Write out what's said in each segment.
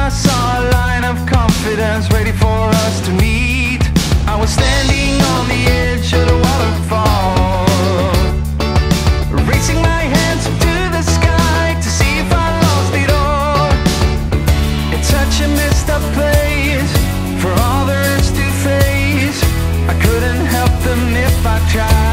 I saw a line of confidence ready for us to meet. I was standing on the edge of the waterfall, raising my hands up to the sky to see if I lost it all. It's such a messed up place for all there is to face. I couldn't help them if I tried.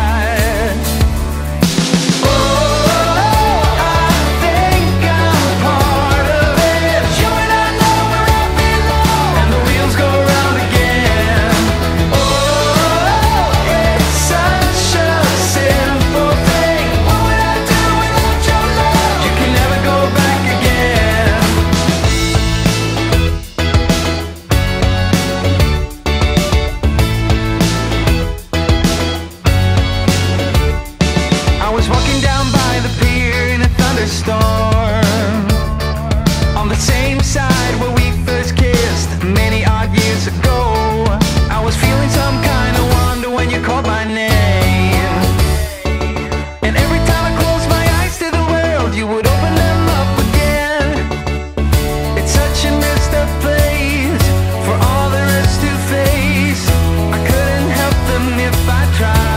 On the same side where we first kissed many odd years ago, I was feeling some kind of wonder when you called my name. And every time I closed my eyes to the world, you would open them up again. It's such a messed up place for all there is to face. I couldn't help them if I tried.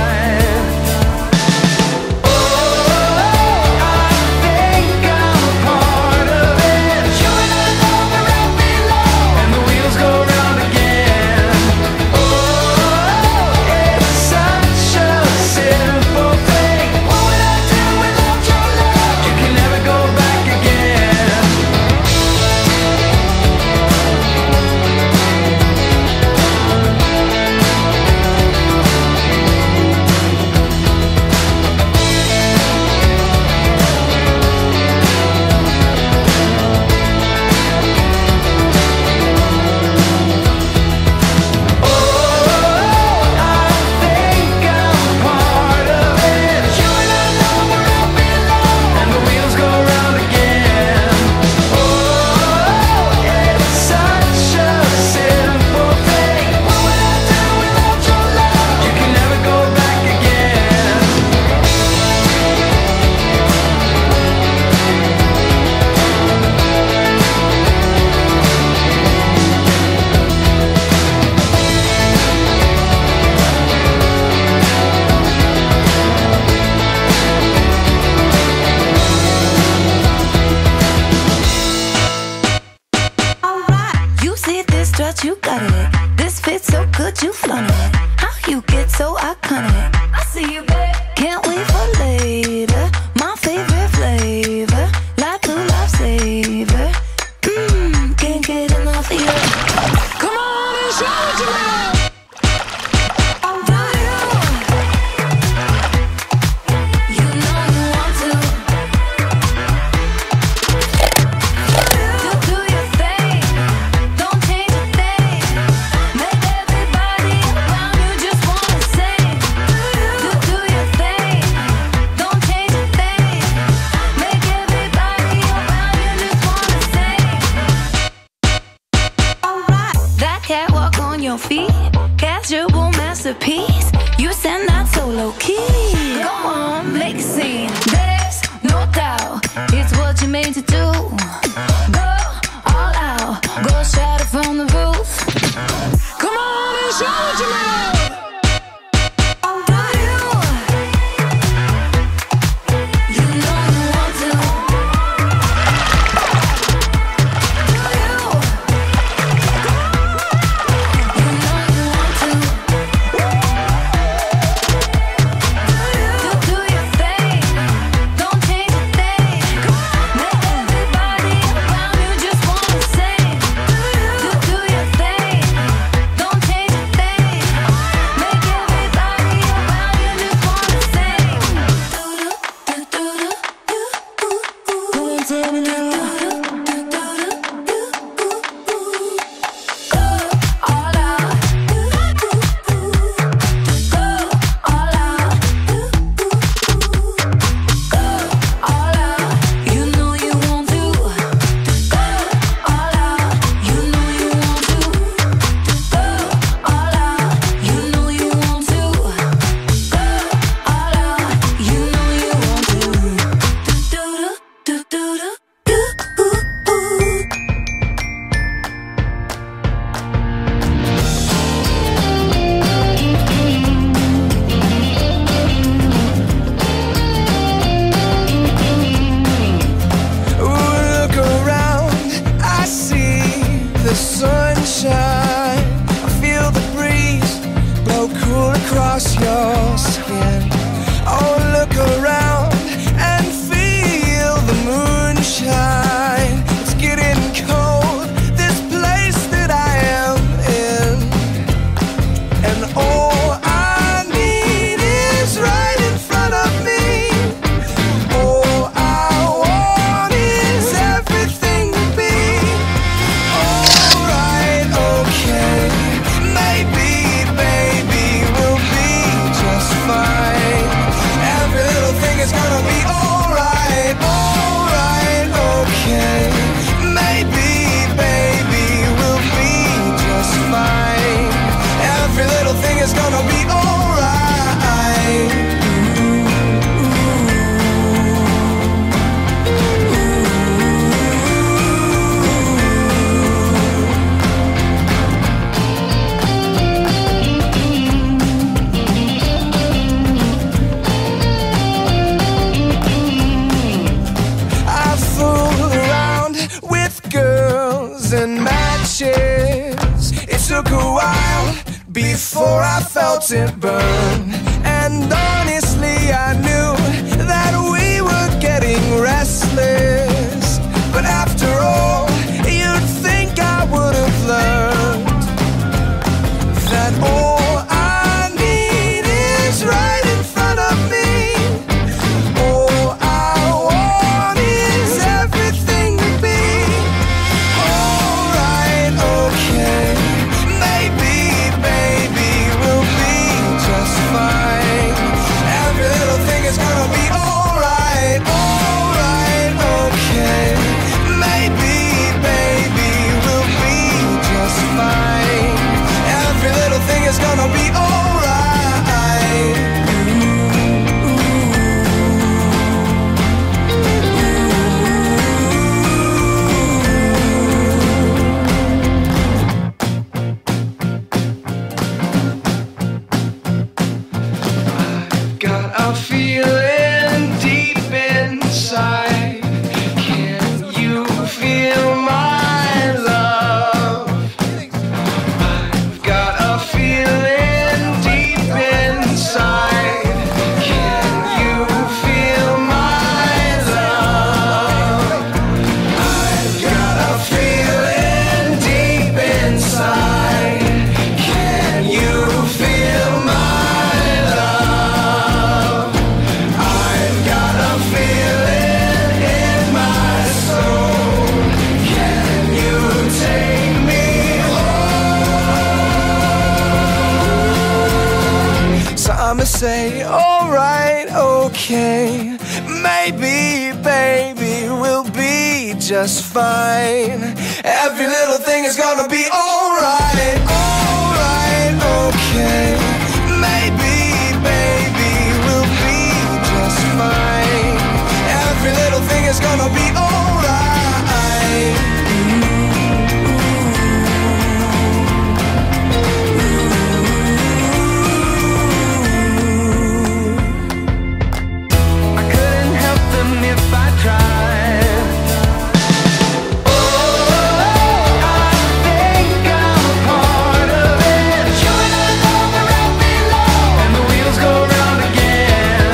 You got it. This fits so good, you flaunt it. How you get so iconic? I see you, babe. Can't wait for later. My favorite flavor, like blue lifesaver. Can't get enough of you. Come on and show what you know. Feet, casual masterpiece. You send that so low key. Come on, make a scene. There's no doubt it's what you're made to do. Go all out, go shout it from the roof. Come on and show what you know. across your skin. Oh, look around and feel the moonshine. It's getting cold, this place that I am in. And all I need is right in front of me. All I want is everything to be alright, okay. Maybe, baby, we'll be just fine. Every little thing is gonna be alright, alright, okay. Maybe, baby, we'll be just fine. Every little thing is gonna be alright. I fooled around with girls and matches. It took a while before I felt it burn. And honestly, I knew that we were getting restless. But after all, you'd think I would have learned that all I need is right in front of me. All I want is everything to be alright, okay. Maybe, baby, we'll be just fine. Every little thing is gonna be alright, alright, okay. Maybe, baby, we'll be just fine. Every little thing is gonna be alright. Got a feeling deep inside. Can you feel my love? I've got a feeling deep inside. Can you feel my love? I've got a feeling deep inside. Can you feel my love? I've got a feeling in my soul. Can you take me home? So I'ma say, alright, okay. Maybe, baby, we'll be just fine. Every little thing is gonna be alright, alright, okay. Maybe, baby, we'll be just fine. Every little thing is gonna be alright. I couldn't help them if I tried. I think I'm a part of it. Chewing on all the road below, and the wheels go round again.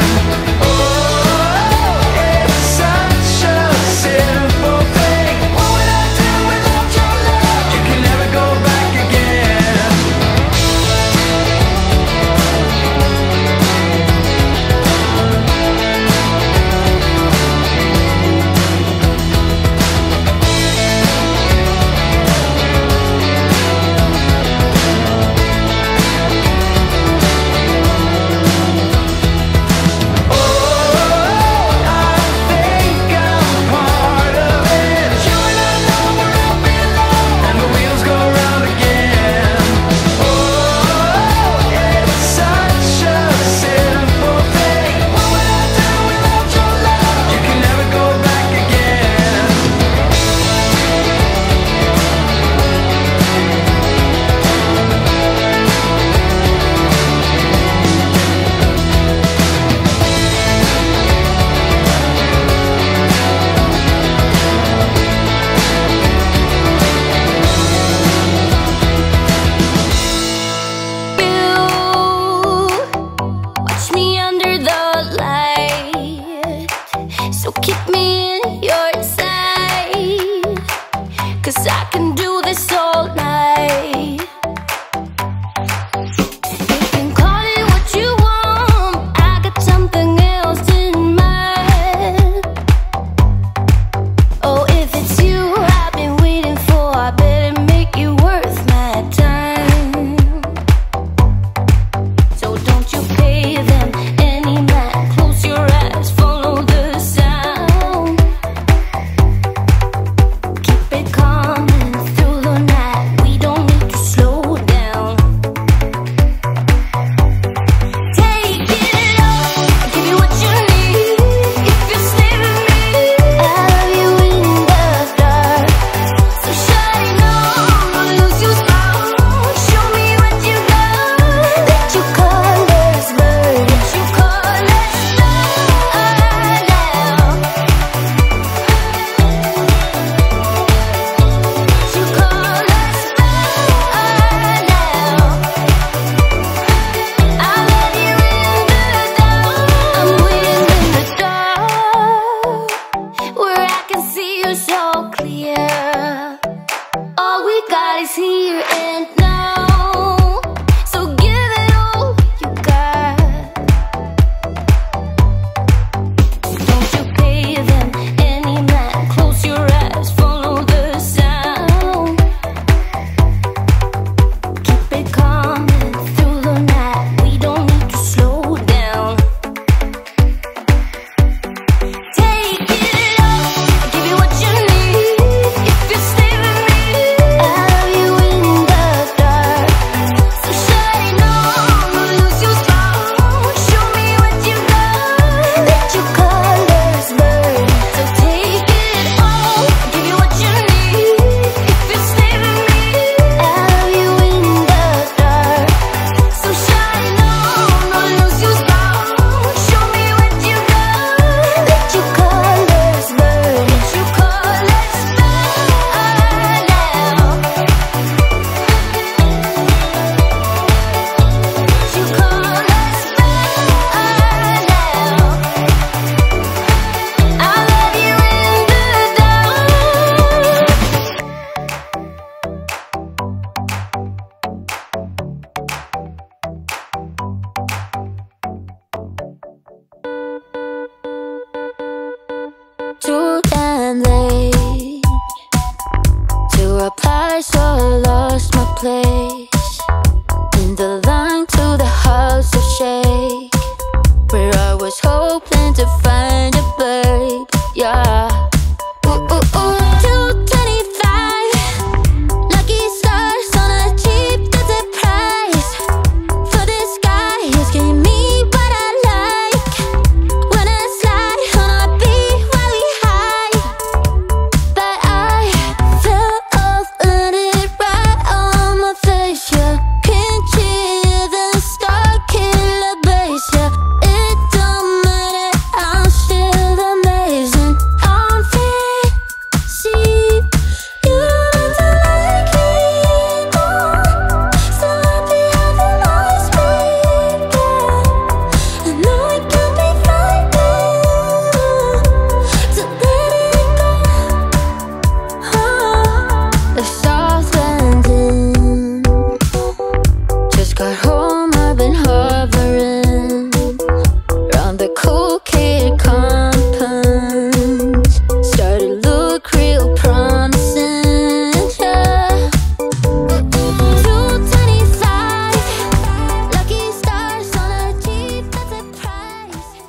Oh, it's such a can do this all night. You can call it what you want, I got something else in mind. Oh, if it's you I've been waiting for, I better make it worth my time. So don't you pay them any mind, close your eyes, follow the sound. Keep it coming through the night, we don't need to slow down. Take it all, I'll give you what you need. If you stay with me, I'll love you in the dark. So shine on, don't lose your spark. Show me what you got. Let your colors burn. Let your colors burn now. Let your colors burn now. I'll let you in the dark. I'm waiting in the dark, where I can see you so clear. All we got is here and now. So give it all you got. Don't you pay them any mind, close your eyes, follow the sound. Keep it coming through the night, we don't need to slow down. Take it all, I'll give you what you need. If you stay with me, I'll love you in the dark. So shine on, don't lose your spark. Show me what you got. Let your colors burn. So take it all, I'll give you what you need. If you stay with me, I'll love you in the dark. So shine on, don't lose your spark. Show me what you got. Let your colors burn. Let your colors burn now. Let your colors burn now. I'll let you in the dark. Too damn late to apply, so I lost my place in the line to the house of shake, where I was hoping to find